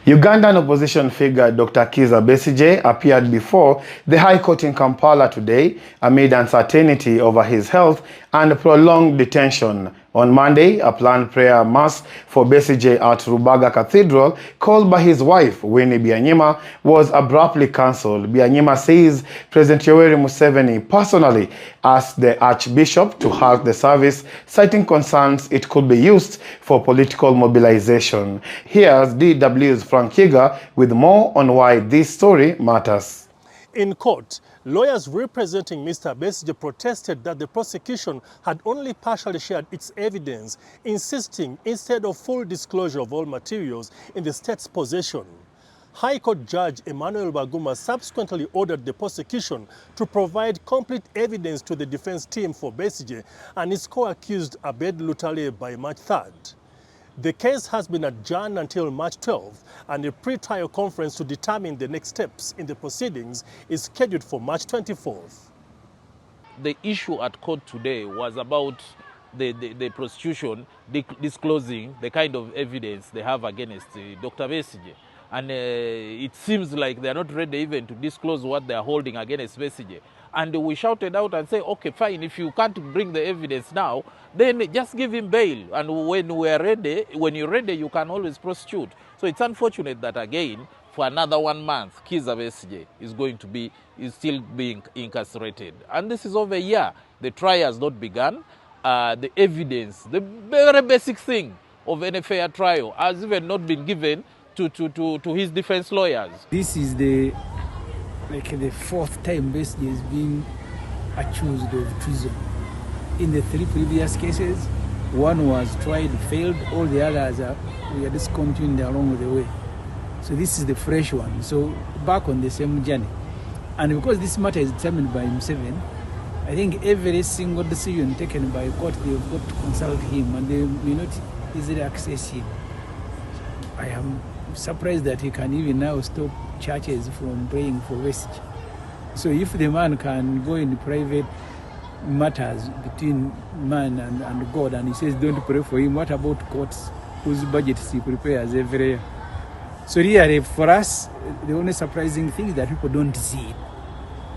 Ugandan opposition figure Dr. Kizza Besigye appeared before the High Court in Kampala today amid uncertainty over his health and prolonged detention. On Monday, a planned prayer mass for Besigye at Rubaga Cathedral, called by his wife, Winnie Byanyima, was abruptly cancelled. Byanyima says President Yoweri Museveni personally asked the Archbishop to halt the service, citing concerns it could be used for political mobilization. Here's DW's Frank Kizza with more on why this story matters. In court, lawyers representing Mr. Besigye protested that the prosecution had only partially shared its evidence, insisting instead of full disclosure of all materials in the state's possession. High Court Judge Emmanuel Baguma subsequently ordered the prosecution to provide complete evidence to the defense team for Besigye and his co-accused Abed Lutale by March 3rd. The case has been adjourned until March 12th, and a pre-trial conference to determine the next steps in the proceedings is scheduled for March 24th. The issue at court today was about the prosecution disclosing the kind of evidence they have against Dr. Besigye. And it seems like they are not ready even to disclose what they are holding against Besigye. And we shouted out and said, okay, fine, if you can't bring the evidence now, then just give him bail. And when you're ready, you can always prosecute. So it's unfortunate that, again, for another 1 month, Kizza Besigye is still being incarcerated. And this is over a year. The trial has not begun. The evidence, the very basic thing of any fair trial, has even not been given to his defense lawyers. This is the fourth time Besigye is being accused of treason. In the 3 previous cases, one was tried, failed, all the others we are discontinued along the way. So this is the fresh one, so back on the same journey. And because this matter is determined by Museveni, I think every single decision taken by court, they've got to consult him, and they may not easily access him. I am surprised that he can even now stop churches from praying for Besigye. So if the man can go in private matters between man and God, and he says don't pray for him, what about courts whose budgets he prepares every year? So really, for us, the only surprising thing is that people don't see it.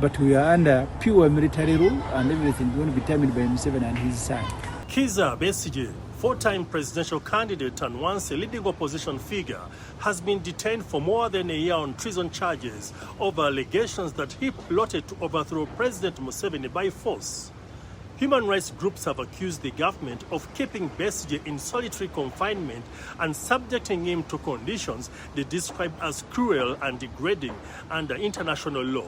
But we are under pure military rule, and everything is going to be determined by Museveni and his son. Kizza Besigye, four-time presidential candidate and once a leading opposition figure, has been detained for more than a year on treason charges over allegations that he plotted to overthrow President Museveni by force. Human rights groups have accused the government of keeping Besigye in solitary confinement and subjecting him to conditions they describe as cruel and degrading under international law.